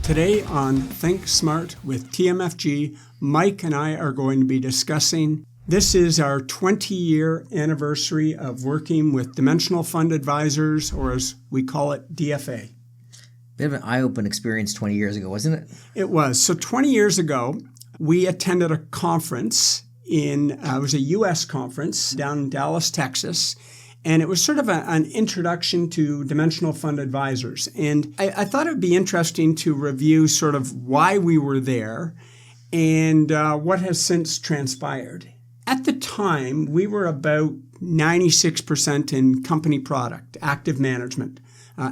Today on Think Smart with TMFG, Mike and I are going to be discussing, this is our 20-year anniversary of working with Dimensional Fund Advisors, or as we call it, DFA. Bit of an eye-opening experience 20 years ago, wasn't it? It was. So 20 years ago, we attended a conference it was a U.S. conference down in Dallas, Texas. And it was sort of an introduction to Dimensional Fund Advisors. And I thought it would be interesting to review sort of why we were there and what has since transpired. At the time, we were about 96% in company product, active management,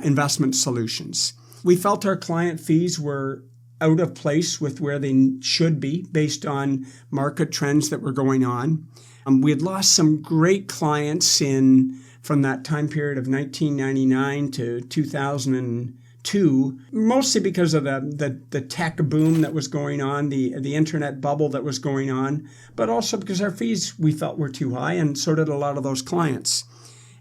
investment solutions. We felt our client fees were out of place with where they should be based on market trends that were going on. We had lost some great clients from that time period of 1999 to 2002, mostly because of the tech boom that was going on, the internet bubble that was going on, but also because our fees we felt were too high, and so did a lot of those clients.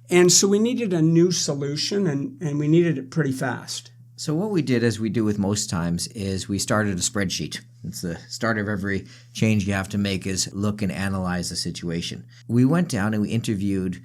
And so we needed a new solution, and we needed it pretty fast. So what we did, as we do with most times, is we started a spreadsheet. It's the start of every change you have to make, is look and analyze the situation. We went down and we interviewed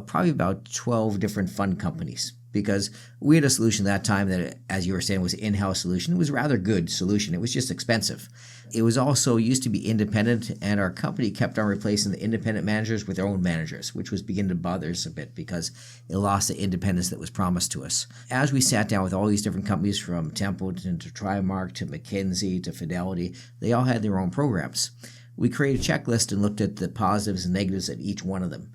probably about 12 different fund companies, because we had a solution that time that, as you were saying, was an in-house solution. It was a rather good solution. It was just expensive. It was also used to be independent, and our company kept on replacing the independent managers with their own managers, which was beginning to bother us a bit because it lost the independence that was promised to us. As we sat down with all these different companies, from Templeton to Trimark to McKinsey to Fidelity, they all had their own programs. We created a checklist and looked at the positives and negatives of each one of them.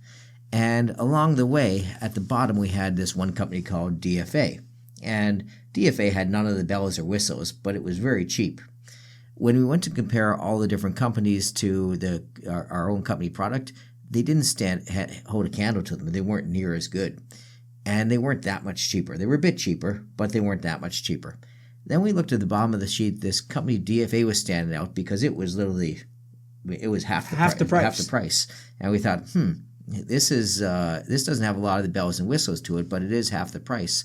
And along the way, at the bottom, we had this one company called DFA. And DFA had none of the bells or whistles, but it was very cheap. When we went to compare all the different companies to our own company product, they didn't hold a candle to them. They weren't near as good. And they weren't that much cheaper. They were a bit cheaper, but they weren't that much cheaper. Then we looked at the bottom of the sheet. This company DFA was standing out because it was half the price. And we thought, This doesn't have a lot of the bells and whistles to it, but it is half the price.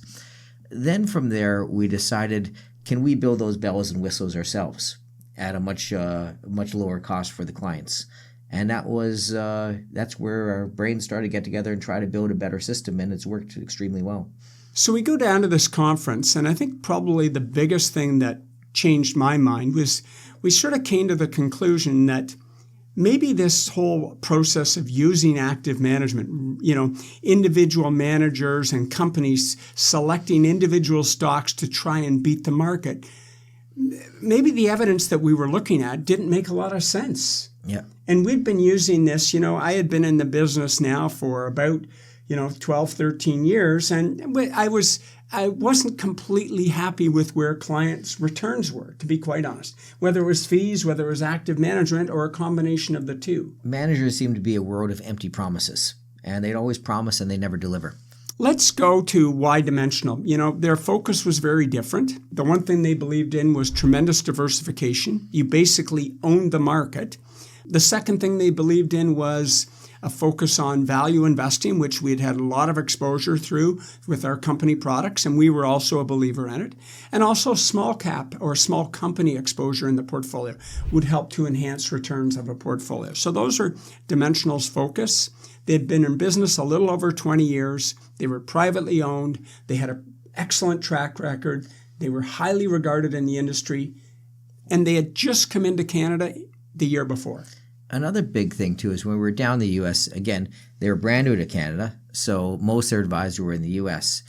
Then from there, we decided, can we build those bells and whistles ourselves at a much lower cost for the clients? And that's where our brains started to get together and try to build a better system, and it's worked extremely well. So we go down to this conference, and I think probably the biggest thing that changed my mind was we sort of came to the conclusion that maybe this whole process of using active management, individual managers and companies selecting individual stocks to try and beat the market, maybe the evidence that we were looking at didn't make a lot of sense. Yeah. And we'd been using this, I had been in the business now for about 12, 13 years, and I wasn't completely happy with where clients' returns were, to be quite honest, whether it was fees, whether it was active management, or a combination of the two. Managers seem to be a world of empty promises, and they'd always promise and they never deliver. Let's go to why Dimensional. Their focus was very different. The one thing they believed in was tremendous diversification. You basically owned the market. The second thing they believed in was a focus on value investing, which we had a lot of exposure through with our company products, and we were also a believer in it. And also small cap or small company exposure in the portfolio would help to enhance returns of a portfolio. So those are Dimensional's focus. They'd been in business a little over 20 years. They were privately owned. They had an excellent track record. They were highly regarded in the industry, and they had just come into Canada the year before. Another big thing, too, is when we were down in the U.S., again, they were brand new to Canada, so most of their advisors were in the U.S.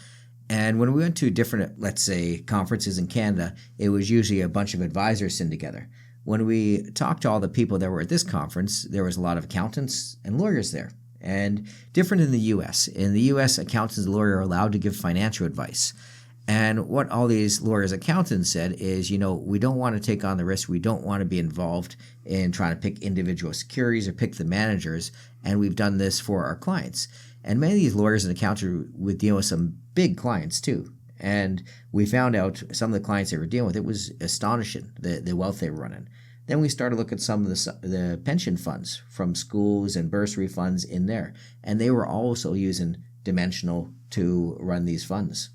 And when we went to different, let's say, conferences in Canada, it was usually a bunch of advisors sitting together. When we talked to all the people that were at this conference, there was a lot of accountants and lawyers there. And different in the U.S. In the U.S., accountants and lawyers are allowed to give financial advice. And what all these lawyers, accountants said is, we don't want to take on the risk. We don't want to be involved in trying to pick individual securities or pick the managers. And we've done this for our clients. And many of these lawyers and accountants would deal with some big clients too. And we found out some of the clients they were dealing with, it was astonishing, the wealth they were running. Then we started looking at some of the pension funds from schools and bursary funds in there. And they were also using Dimensional to run these funds.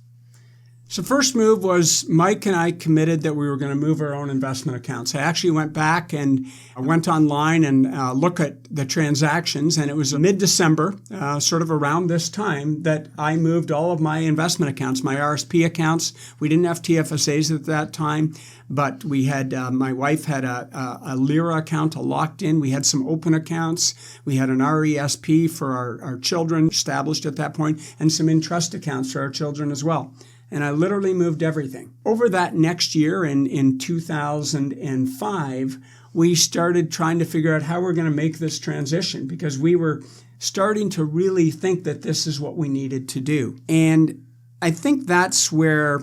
So first move was Mike and I committed that we were going to move our own investment accounts. I actually went back and went online and looked at the transactions, and it was mid-December, sort of around this time, that I moved all of my investment accounts, my RSP accounts. We didn't have TFSAs at that time, but we had, my wife had a LIRA account, a locked in. We had some open accounts. We had an RESP for our children established at that point, and some in-trust accounts for our children as well. And I literally moved everything. Over that next year, in 2005, we started trying to figure out how we're going to make this transition, because we were starting to really think that this is what we needed to do. And I think that's where,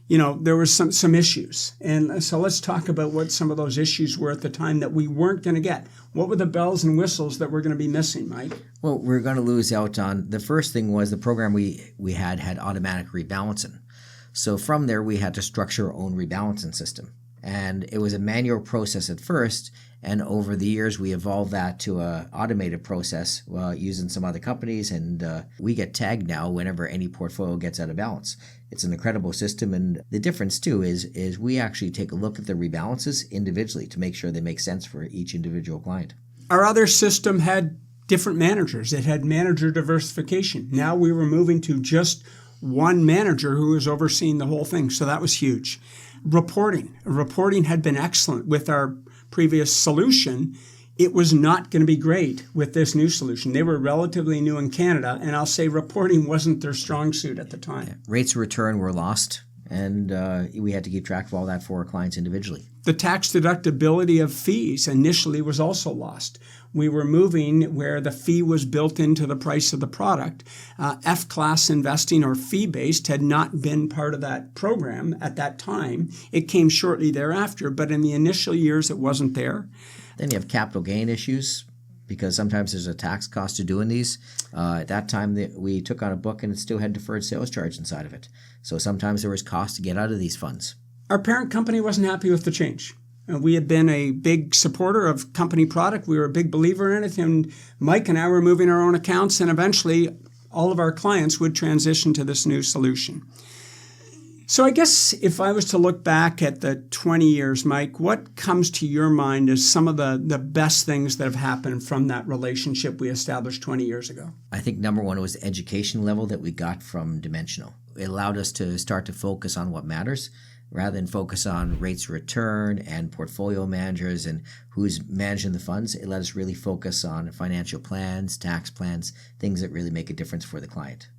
there was some issues. And so let's talk about what some of those issues were at the time that we weren't going to get. What were the bells and whistles that we're going to be missing, Mike? Well, we're going to lose out on, the first thing was the program we had automatic rebalancing. So from there, we had to structure our own rebalancing system. And it was a manual process at first, and over the years, we evolved that to an automated process using some other companies, and we get tagged now whenever any portfolio gets out of balance. It's an incredible system, and the difference, too, is we actually take a look at the rebalances individually to make sure they make sense for each individual client. Our other system had different managers. It had manager diversification. Now we were moving to just one manager who was overseeing the whole thing. So that was huge. Reporting had been excellent with our previous solution. It was not going to be great with this new solution. They were relatively new in Canada, and I'll say reporting wasn't their strong suit at the time. Yeah. Rates of return were lost, and we had to keep track of all that for our clients individually. The tax deductibility of fees initially was also lost. We were moving where the fee was built into the price of the product. F-class investing, or fee-based, had not been part of that program at that time. It came shortly thereafter, but in the initial years it wasn't there. Then you have capital gain issues, because sometimes there's a tax cost to doing these. At that time, we took on a book and it still had deferred sales charge inside of it. So sometimes there was cost to get out of these funds. Our parent company wasn't happy with the change. We had been a big supporter of company product. We were a big believer in it. And Mike and I were moving our own accounts, and eventually all of our clients would transition to this new solution. So I guess if I was to look back at the 20 years, Mike, what comes to your mind as some of the best things that have happened from that relationship we established 20 years ago? I think number one was the education level that we got from Dimensional. It allowed us to start to focus on what matters, rather than focus on rates of return and portfolio managers and who's managing the funds. It let us really focus on financial plans, tax plans, things that really make a difference for the client.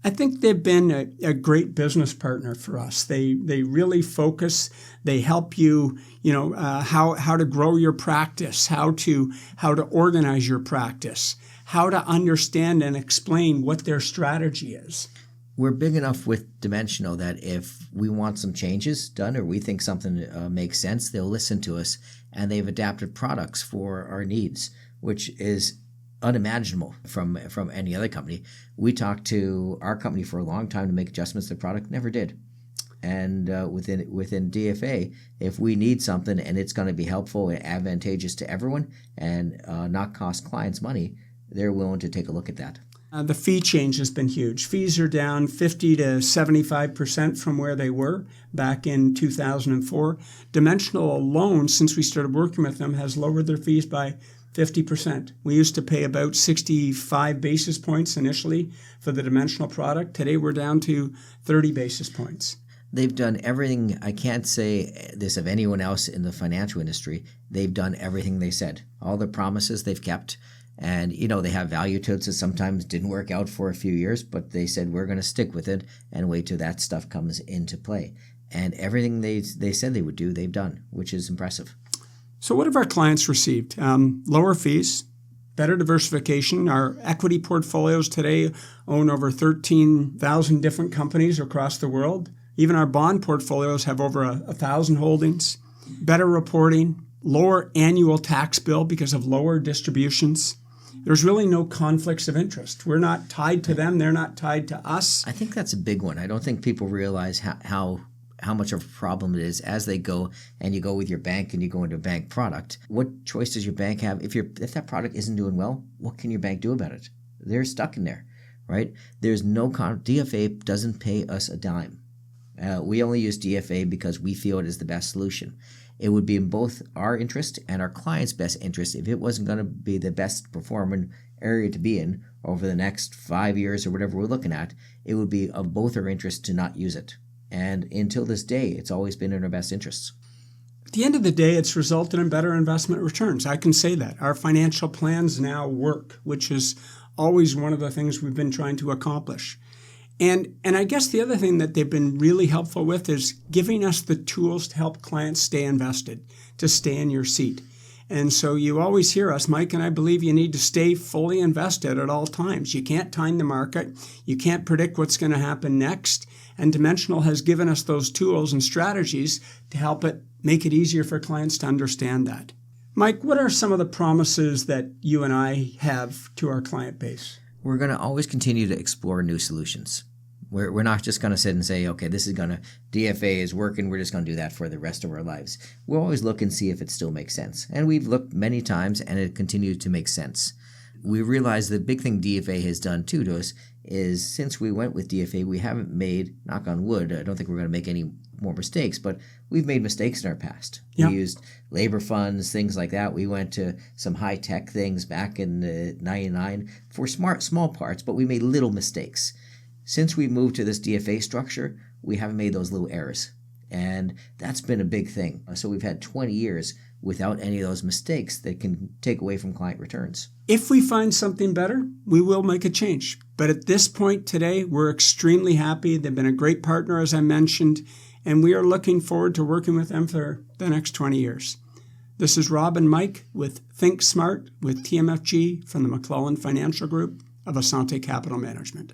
I think they've been a great business partner for us. They really focus. They help you, how to grow your practice, how to organize your practice, how to understand and explain what their strategy is. We're big enough with Dimensional that if we want some changes done or we think something makes sense, they'll listen to us, and they've adapted products for our needs, which is unimaginable from any other company. We talked to our company for a long time to make adjustments to the product, never did. And within DFA, if we need something and it's going to be helpful and advantageous to everyone and not cost clients money, they're willing to take a look at that. The fee change has been huge. Fees are down 50 to 75% from where they were back in 2004. Dimensional alone, since we started working with them, has lowered their fees by 50%. We used to pay about 65 basis points initially for the Dimensional product. Today we're down to 30 basis points. They've done everything. I can't say this of anyone else in the financial industry. They've done everything they said. All the promises they've kept. And, they have value to it, so sometimes didn't work out for a few years, but they said, we're going to stick with it and wait till that stuff comes into play. And everything they said they would do, they've done, which is impressive. So what have our clients received? Lower fees, better diversification. Our equity portfolios today own over 13,000 different companies across the world. Even our bond portfolios have over 1,000 holdings. Better reporting, lower annual tax bill because of lower distributions. There's really no conflicts of interest. We're not tied to them. They're not tied to us. I think that's a big one. I don't think people realize how much of a problem it is as they go and you go with your bank and you go into a bank product. What choice does your bank have? If that product isn't doing well, what can your bank do about it? They're stuck in there, right? There's no DFA doesn't pay us a dime. We only use DFA because we feel it is the best solution. It would be in both our interest and our client's best interest if it wasn't going to be the best performing area to be in over the next 5 years or whatever we're looking at. It would be of both our interests to not use it. And until this day, it's always been in our best interests. At the end of the day, it's resulted in better investment returns. I can say that. Our financial plans now work, which is always one of the things we've been trying to accomplish. And I guess the other thing that they've been really helpful with is giving us the tools to help clients stay invested, to stay in your seat. And so you always hear us, Mike, and I believe you need to stay fully invested at all times. You can't time the market. You can't predict what's going to happen next. And Dimensional has given us those tools and strategies to help it make it easier for clients to understand that. Mike, what are some of the promises that you and I have to our client base? We're going to always continue to explore new solutions. We're not just going to sit and say, okay, DFA is working, we're just going to do that for the rest of our lives. We'll always look and see if it still makes sense. And we've looked many times and it continues to make sense. We realize the big thing DFA has done too to us is since we went with DFA, we haven't made, knock on wood, I don't think we're going to make any more mistakes, but we've made mistakes in our past. Yeah. We used labor funds, things like that. We went to some high-tech things back in 99 for small parts, but we made little mistakes. Since we moved to this DFA structure, we haven't made those little errors. And that's been a big thing. So we've had 20 years without any of those mistakes that can take away from client returns. If we find something better, we will make a change. But at this point today, we're extremely happy. They've been a great partner, as I mentioned, and we are looking forward to working with them for the next 20 years. This is Rob and Mike with Think Smart with TMFG from the McClelland Financial Group of Assante Capital Management.